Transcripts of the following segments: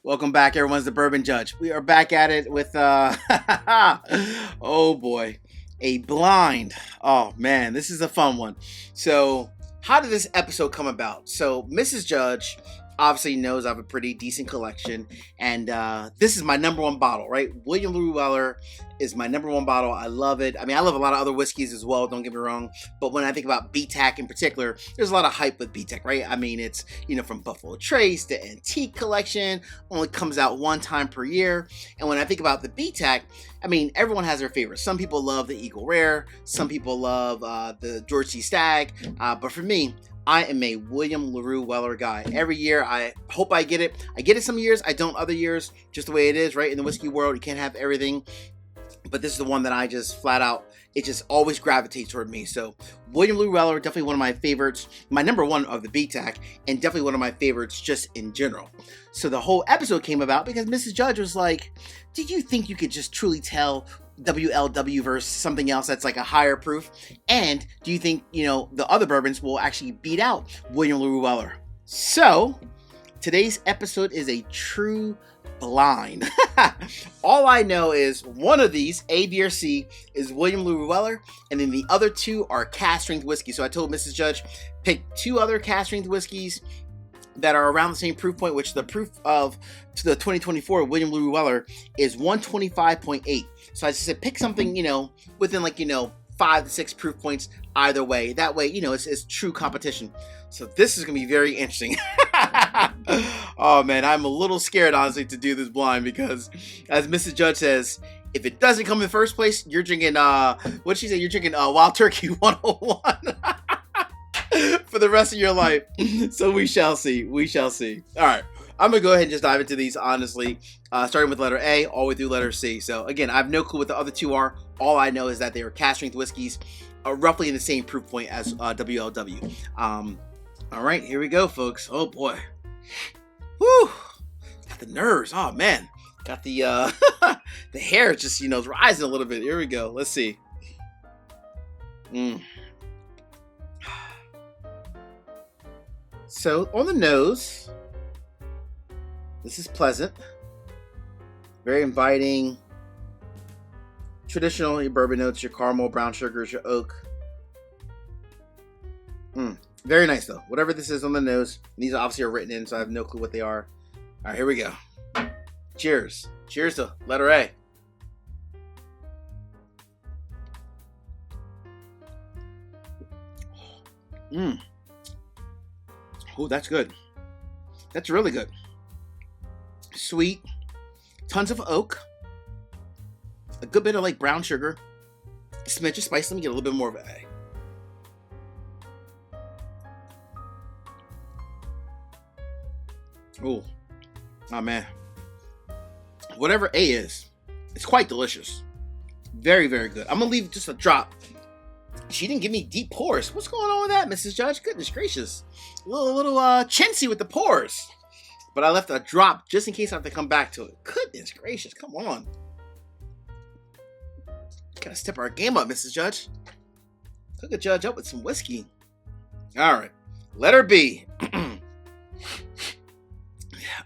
Welcome back, everyone's the Bourbon Judge. We are back at it with oh boy, a blind. Oh man, this is a fun one. So, how did this episode come about? So, Mrs. Judge obviously knows I have a pretty decent collection, and this is my number one bottle, right? William LaRue Weller is my number one bottle. I love it. I mean, I love a lot of other whiskeys as well, don't get me wrong, but when I think about Btac in particular, there's a lot of hype with Btac, right? I mean, it's, you know, from Buffalo Trace to Antique Collection, only comes out one time per year, and when I think about the Btac, I mean, everyone has their favorites. Some people love the Eagle Rare, some people love the George C. Stagg, but for me, I am a William LaRue Weller guy. Every year, I hope I get it. I get it some years, I don't other years, just the way it is, right? In the whiskey world, you can't have everything. But this is the one that I just flat out, it just always gravitates toward me. So William LaRue Weller, definitely one of my favorites. My number one of the Btac, and definitely one of my favorites just in general. So the whole episode came about because Mrs. Judge was like, did you think you could just truly tell WLW versus something else that's like a higher proof? And do you think, you know, the other bourbons will actually beat out William LaRue Weller? So today's episode is a true blind. All I know is one of these, A, B, or C, is William LaRue Weller, and then the other two are cask-strength whiskey. So I told Mrs. Judge, pick two other cask-strength whiskeys that are around the same proof point, which the proof of to the 2024 William LaRue Weller is 125.8. So I just said, pick something, you know, within like, you know, 5 to 6 proof points either way. That way, you know, it's true competition. So this is going to be very interesting. Oh man, I'm a little scared, honestly, to do this blind because, as Mrs. Judge says, if it doesn't come in first place, you're drinking, what'd she say? You're drinking Wild Turkey 101 for the rest of your life. So we shall see. We shall see. All right. I'm going to go ahead and just dive into these, honestly, starting with letter A all the way through letter C. So, again, I have no clue what the other two are. All I know is that they were cask-strength whiskeys, roughly in the same proof point as WLW. All right, here we go, folks. Oh, boy. Whew. Got the nerves. Oh, man. Got the, the hair just, you know, rising a little bit. Here we go. Let's see. So, on the nose, this is pleasant, very inviting, traditional, your bourbon notes, your caramel, brown sugars, your oak. Very nice though. Whatever this is on the nose, these obviously are written in, so I have no clue what they are. All right, here we go. Cheers. Cheers to letter A. Oh, that's good. That's really good. Sweet, tons of oak, a good bit of like brown sugar, a smidge of spice. Let me get a little bit more of it. Oh man, whatever A is, it's quite delicious. Very, very good. I'm gonna leave just a drop. She didn't give me deep pours. What's going on with that, Mrs. Judge? Goodness gracious, a little chintzy with the pours. But I left a drop just in case I have to come back to it. Goodness gracious, come on. Gotta step our game up, Mrs. Judge. Hook a judge up with some whiskey. All right, letter B.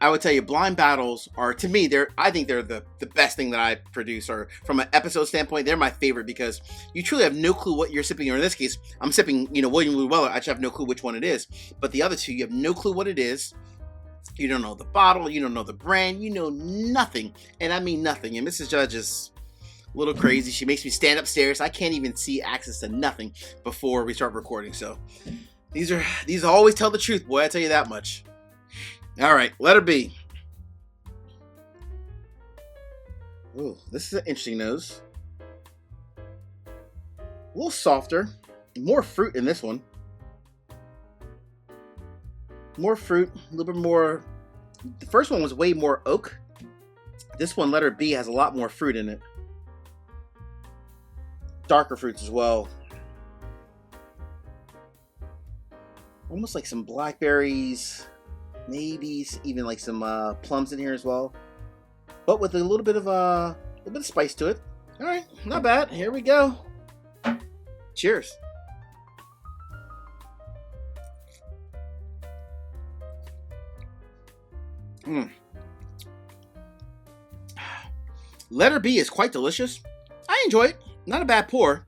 I would tell you, blind battles are, to me, I think they're the best thing that I produce, or from an episode standpoint, they're my favorite because you truly have no clue what you're sipping, or in this case, I'm sipping, you know, William LaRue Weller. I actually have no clue which one it is, but the other two, you have no clue what it is. You don't know the bottle, you don't know the brand, you know nothing, and I mean nothing. And Mrs. Judge is a little crazy. She makes me stand upstairs. I can't even see access to nothing before we start recording. So these always tell the truth, boy. I tell you that much. All right, letter B. Ooh, this is an interesting nose. A little softer, more fruit in this one. More fruit, a little bit more. The first one was way more oak. This one, letter B, has a lot more fruit in it. Darker fruits as well. Almost like some blackberries. Maybe even like some plums in here as well. But with a little bit of spice to it. All right, not bad. Here we go. Cheers. Letter B is quite delicious. I enjoy it. Not a bad pour,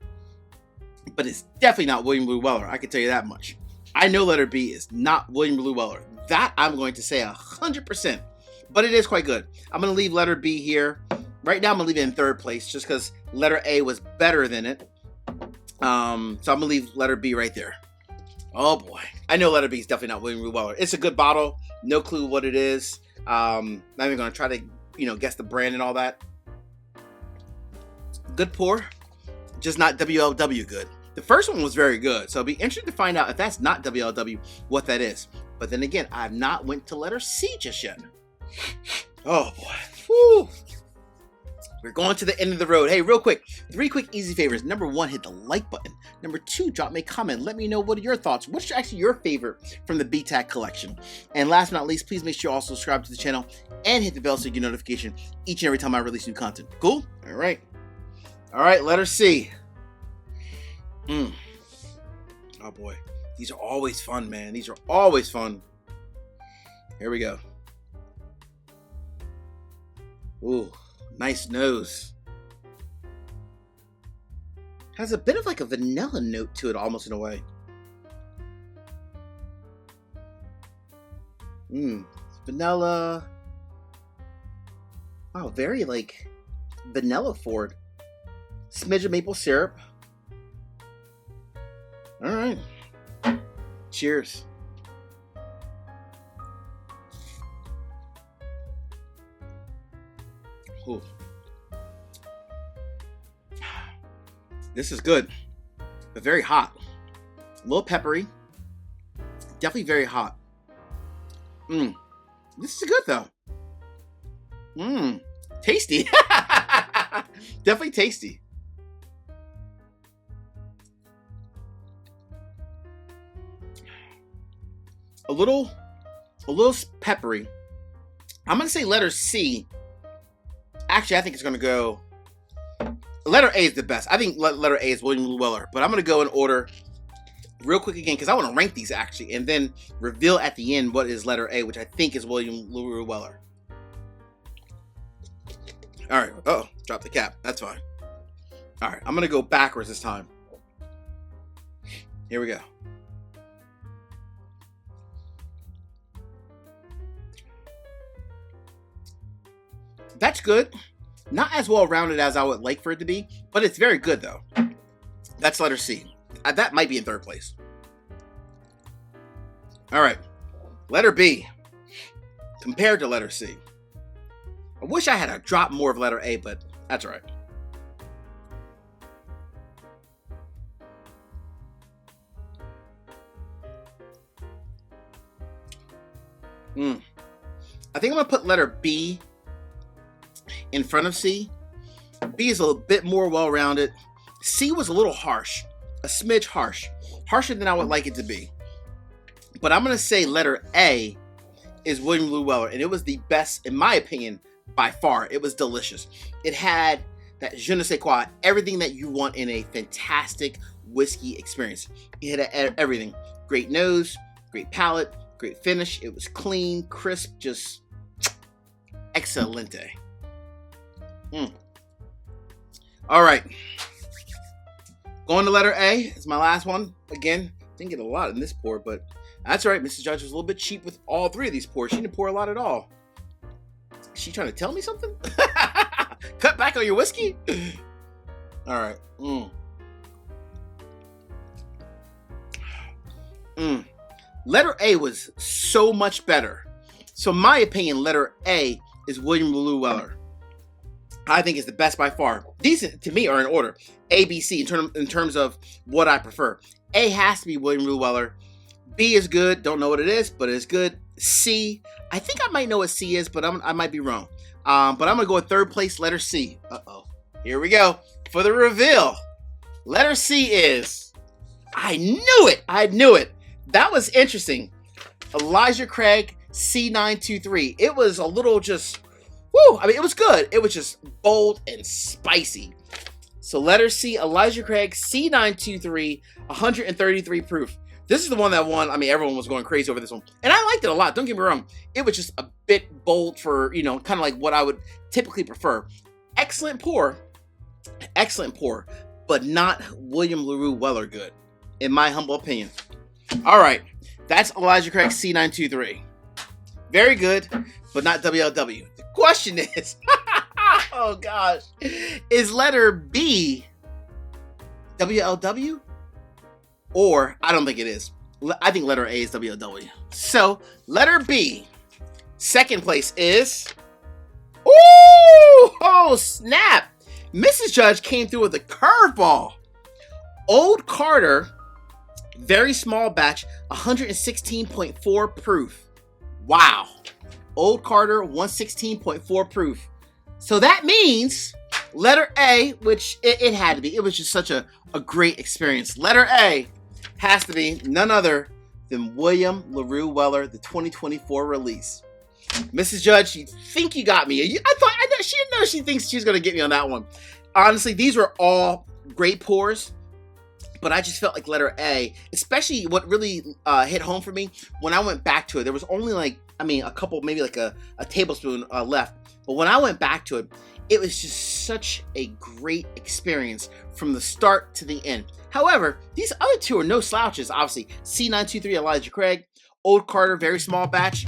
but it's definitely not William Blue Weller. I can tell you that much. I know letter B is not William Blue Weller. That I'm going to say 100%, but it is quite good. I'm going to leave letter B here. Right now I'm going to leave it in third place just because letter A was better than it. So I'm going to leave letter B right there. Oh boy. I know letter B is definitely not William Blue Weller. It's a good bottle. No clue what it is. Not even going to try to, guess the brand and all that. Good pour. Just not WLW good. The first one was very good. So it'll be interesting to find out if that's not WLW, what that is. But then again, I've not went to letter C just yet. Oh boy. Whew. We're going to the end of the road. Hey, real quick, 3 quick easy favors. Number 1, hit the like button. Number 2, drop me a comment. Let me know what are your thoughts. What's actually your favorite from the Btac collection? And last but not least, please make sure you also subscribe to the channel and hit the bell so you get notification each and every time I release new content. Cool? All right. All right, letter C. Oh boy. These are always fun, man. These are always fun. Here we go. Ooh. Nice nose. Has a bit of like a vanilla note to it almost in a way. Vanilla. Wow, very like vanilla forward. Smidge of maple syrup. All right. Cheers. Ooh. This is good, but very hot. A little peppery. Definitely very hot. This is good though. Tasty. Definitely tasty. A little peppery. I'm gonna say letter C. Actually, I think it's going to go... Letter A is the best. I think letter A is William Blue Weller. But I'm going to go in order real quick again because I want to rank these actually. And then reveal at the end what is letter A, which I think is William Blue Weller. All right. Uh-oh. Drop the cap. That's fine. All right. I'm going to go backwards this time. Here we go. That's good. Not as well rounded as I would like for it to be, but it's very good though. That's letter C. That might be in third place. All right. Letter B. Compared to letter C. I wish I had a drop more of letter A, but that's all right. I think I'm going to put letter B in front of C. B is a little bit more well-rounded. C was a little harsh. A smidge harsh. Harsher than I would like it to be. But I'm going to say letter A is William Blue Weller. And it was the best, in my opinion, by far. It was delicious. It had that je ne sais quoi. Everything that you want in a fantastic whiskey experience. It had everything. Great nose. Great palate. Great finish. It was clean, crisp, just excelente. All right. Going to letter A is my last one. Again, didn't get a lot in this pour, but that's all right. Mrs. Judge was a little bit cheap with all 3 of these pours. She didn't pour a lot at all. Is she trying to tell me something? Cut back on your whiskey? All right. Letter A was so much better. So in my opinion, letter A is William Blue Weller. I think it's the best by far. These, to me, are in order. A, B, C, in terms of what I prefer. A has to be William Blue Weller. B is good. Don't know what it is, but it's good. C, I think I might know what C is, but I might be wrong. But I'm going to go with third place, letter C. Uh-oh. Here we go. For the reveal. Letter C is... I knew it. I knew it. That was interesting. Elijah Craig C923. It was a little just... Woo! I mean, it was good. It was just bold and spicy. So letter C, Elijah Craig C923, 133 proof. This is the one that won. I mean, everyone was going crazy over this one. And I liked it a lot. Don't get me wrong. It was just a bit bold for, kind of like what I would typically prefer. excellent pour, but not William LaRue Weller good, in my humble opinion. All right, that's Elijah Craig C923. Very good, but not WLW. The question is, oh gosh, is letter B WLW? Or, I don't think it is. I think letter A is WLW. So, letter B, second place is, ooh, oh snap. Mrs. Judge came through with a curveball. Old Carter, very small batch, 116.4 proof. Wow. Old Carter, 116.4 proof. So that means letter A, which it had to be. It was just such a great experience. Letter A has to be none other than William LaRue Weller, the 2024 release. Mrs. Judge, you think you got me. I know she didn't know she thinks she's going to get me on that one. Honestly, these were all great pours, but I just felt like letter A, especially what really hit home for me, when I went back to it, there was only a couple, maybe like a tablespoon left. But when I went back to it, it was just such a great experience from the start to the end. However, these other two are no slouches, obviously. C923 Elijah Craig, Old Carter, very small batch.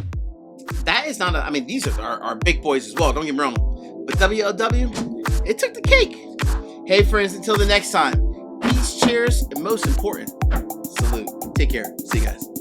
That is not these are big boys as well, don't get me wrong. But WLW, it took the cake. Hey friends, until the next time, peace, cheers, and most important, salute. Take care. See you guys.